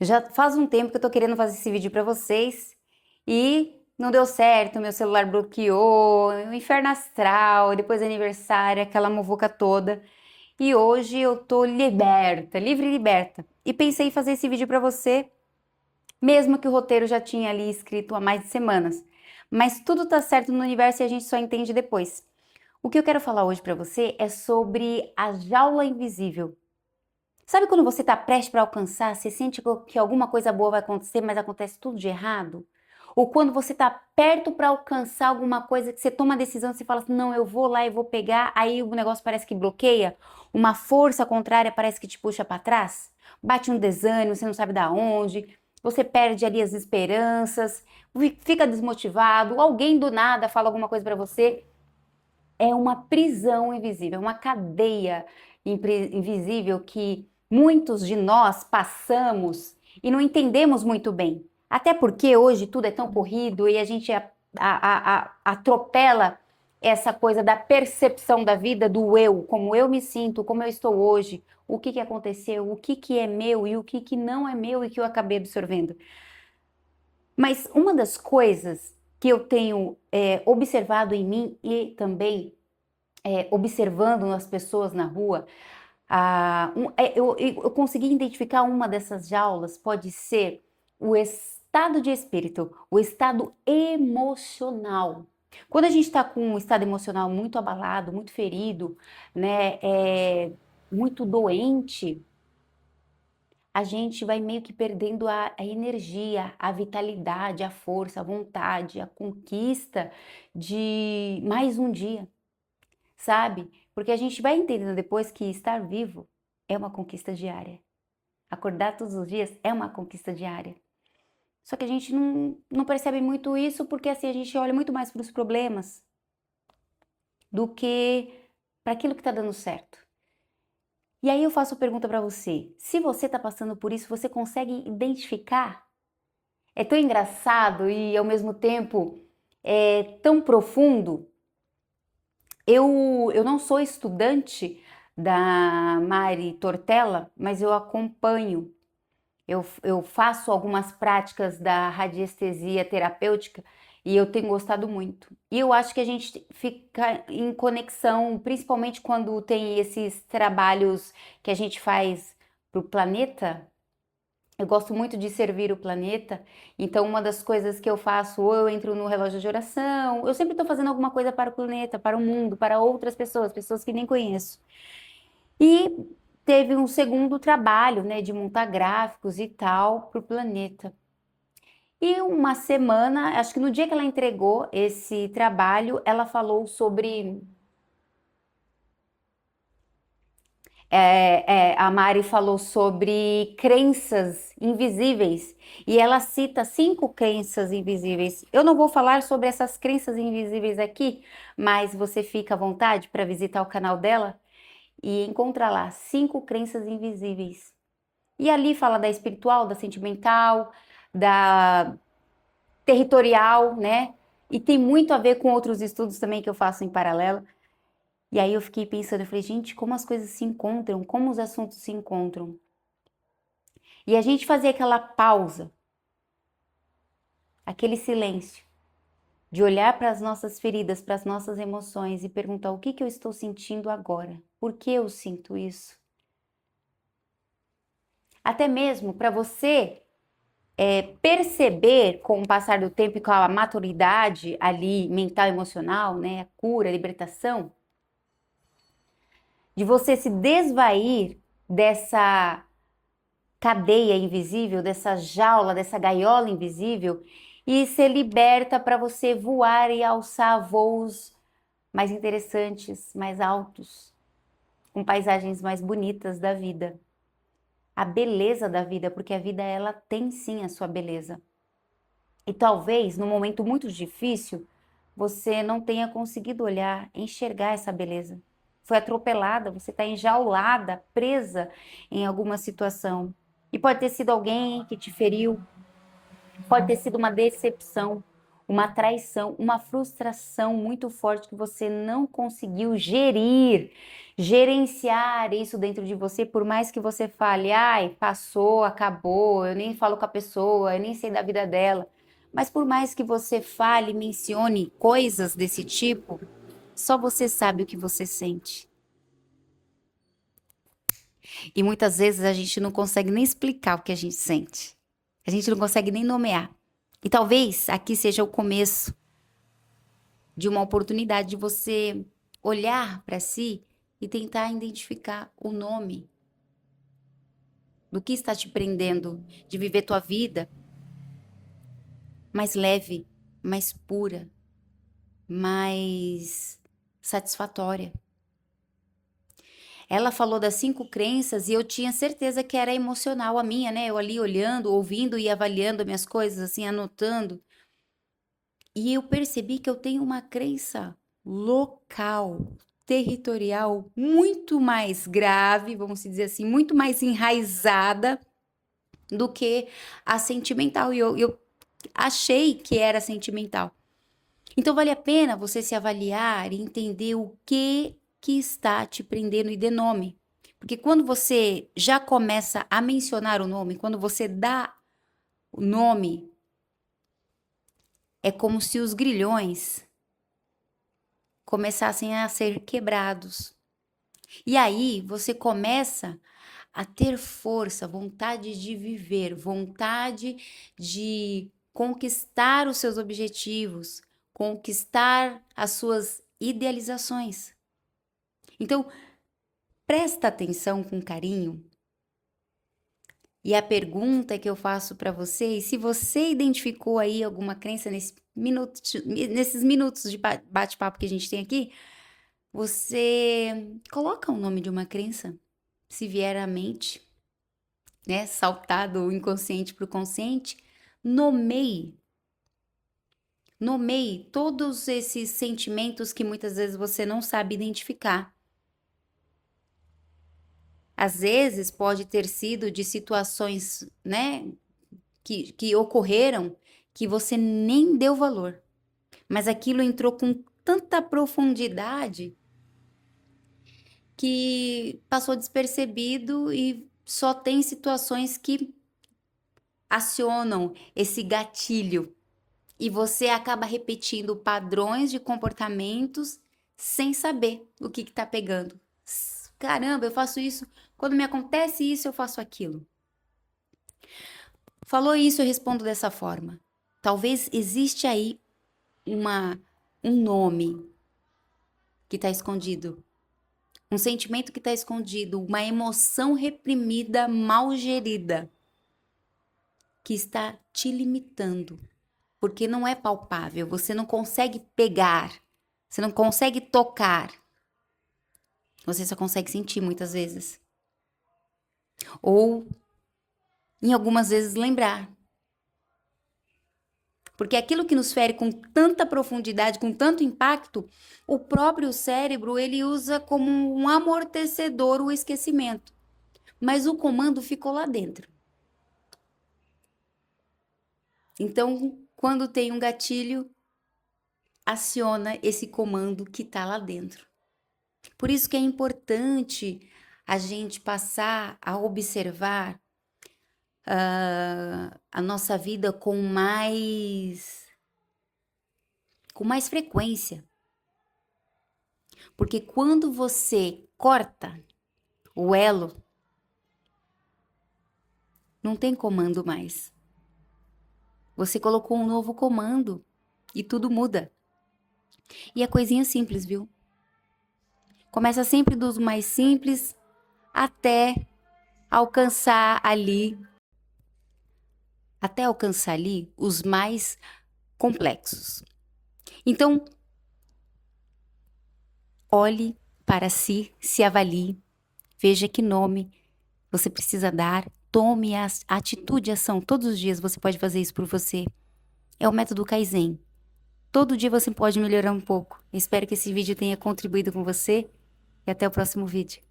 Já faz um tempo que eu tô querendo fazer esse vídeo pra vocês e não deu certo, meu celular bloqueou, o inferno astral, depois aniversário, aquela muvuca toda. E hoje eu tô liberta, livre e liberta. E pensei em fazer esse vídeo pra você, mesmo que o roteiro já tinha ali escrito há mais de semanas. Mas tudo tá certo no universo e a gente só entende depois. O que eu quero falar hoje pra você é sobre a jaula invisível. Sabe quando você está prestes para alcançar, você sente que alguma coisa boa vai acontecer, mas acontece tudo de errado? Ou quando você está perto para alcançar alguma coisa que você toma a decisão, você fala assim, não, eu vou lá e vou pegar, aí o negócio parece que bloqueia, uma força contrária parece que te puxa para trás, bate um desânimo, você não sabe da onde, você perde ali as esperanças, fica desmotivado, alguém do nada fala alguma coisa para você, é uma prisão invisível, uma cadeia invisível que muitos de nós passamos e não entendemos muito bem. Até porque hoje tudo é tão corrido e a gente atropela essa coisa da percepção da vida, do eu, como eu me sinto, como eu estou hoje, o que aconteceu, o que é meu e o que não é meu e que eu acabei absorvendo. Mas uma das coisas que eu tenho observado em mim e também observando as pessoas na rua, eu consegui identificar uma dessas jaulas, pode ser o estado de espírito, o estado emocional. Quando a gente está com um estado emocional muito abalado, muito ferido, né, muito doente, a gente vai meio que perdendo a energia, a vitalidade, a força, a vontade, a conquista de mais um dia, sabe? Porque a gente vai entendendo depois que estar vivo é uma conquista diária. Acordar todos os dias é uma conquista diária. Só que a gente não percebe muito isso porque assim a gente olha muito mais para os problemas do que para aquilo que está dando certo. E aí eu faço a pergunta para você: se você está passando por isso, você consegue identificar? É tão engraçado e ao mesmo tempo é tão profundo. Eu não sou estudante da Mari Tortella, mas eu acompanho. Eu faço algumas práticas da radiestesia terapêutica e eu tenho gostado muito. E eu acho que a gente fica em conexão, principalmente quando tem esses trabalhos que a gente faz para o planeta. Eu gosto muito de servir o planeta, então uma das coisas que eu faço, ou eu entro no relógio de oração, eu sempre estou fazendo alguma coisa para o planeta, para o mundo, para outras pessoas, pessoas que nem conheço. E teve um segundo trabalho, né, de montar gráficos e tal para o planeta. E uma semana, acho que no dia que ela entregou esse trabalho, ela falou sobre a Mari falou sobre crenças invisíveis e ela cita 5 crenças invisíveis. Eu não vou falar sobre essas crenças invisíveis aqui, mas você fica à vontade para visitar o canal dela e encontrar lá 5 crenças invisíveis. E ali fala da espiritual, da sentimental, da territorial, né? E tem muito a ver com outros estudos também que eu faço em paralelo. E aí eu fiquei pensando, eu falei, gente, como as coisas se encontram, como os assuntos se encontram. E a gente fazer aquela pausa, aquele silêncio, de olhar para as nossas feridas, para as nossas emoções e perguntar o que eu estou sentindo agora? Por que eu sinto isso? Até mesmo para você perceber com o passar do tempo e com a maturidade ali mental, emocional, né, a cura, a libertação, de você se desvair dessa cadeia invisível, dessa jaula, dessa gaiola invisível e ser liberta para você voar e alçar voos mais interessantes, mais altos, com paisagens mais bonitas da vida. A beleza da vida, porque a vida ela tem sim a sua beleza. E talvez num momento muito difícil você não tenha conseguido olhar, enxergar essa beleza. Foi atropelada, você está enjaulada, presa em alguma situação. E pode ter sido alguém que te feriu, pode ter sido uma decepção, uma traição, uma frustração muito forte que você não conseguiu gerenciar isso dentro de você, por mais que você fale, ai, passou, acabou, eu nem falo com a pessoa, eu nem sei da vida dela. Mas por mais que você fale, mencione coisas desse tipo, só você sabe o que você sente. E muitas vezes a gente não consegue nem explicar o que a gente sente. A gente não consegue nem nomear. E talvez aqui seja o começo de uma oportunidade de você olhar para si e tentar identificar o nome do que está te prendendo de viver tua vida mais leve, mais pura, mais satisfatória. Ela falou das 5 crenças e eu tinha certeza que era emocional a minha, né? Eu ali olhando, ouvindo e avaliando minhas coisas, assim, anotando. E eu percebi que eu tenho uma crença local, territorial, muito mais grave, vamos dizer assim, muito mais enraizada do que a sentimental. E eu achei que era sentimental. Então vale a pena você se avaliar e entender o que está te prendendo e dê nome. Porque quando você já começa a mencionar o nome, quando você dá o nome, é como se os grilhões começassem a ser quebrados. E aí você começa a ter força, vontade de viver, vontade de conquistar os seus objetivos, conquistar as suas idealizações. Então, presta atenção com carinho. E a pergunta que eu faço para você, se você identificou aí alguma crença nesses minutos de bate-papo que a gente tem aqui, você coloca o nome de uma crença, se vier à mente, né, saltar do inconsciente para o consciente, nomeie todos esses sentimentos que muitas vezes você não sabe identificar. Às vezes pode ter sido de situações, né, que ocorreram que você nem deu valor, mas aquilo entrou com tanta profundidade que passou despercebido e só tem situações que acionam esse gatilho e você acaba repetindo padrões de comportamentos sem saber o que está pegando. Caramba, eu faço isso, quando me acontece isso, eu faço aquilo. Falou isso, eu respondo dessa forma. Talvez existe aí um nome que está escondido, um sentimento que está escondido, uma emoção reprimida, mal gerida, que está te limitando, porque não é palpável, você não consegue pegar, você não consegue tocar, você só consegue sentir muitas vezes. Ou, em algumas vezes, lembrar. Porque aquilo que nos fere com tanta profundidade, com tanto impacto, o próprio cérebro, ele usa como um amortecedor o esquecimento. Mas o comando ficou lá dentro. Então, quando tem um gatilho, aciona esse comando que está lá dentro. Por isso que é importante a gente passar a observar a nossa vida com mais frequência. Porque quando você corta o elo, não tem comando mais. Você colocou um novo comando e tudo muda. E é coisinha simples, viu? Começa sempre dos mais simples até alcançar ali os mais complexos. Então, olhe para si, se avalie, veja que nome você precisa dar, tome a atitude e ação. Todos os dias você pode fazer isso por você. É o método Kaizen. Todo dia você pode melhorar um pouco. Espero que esse vídeo tenha contribuído com você e até o próximo vídeo.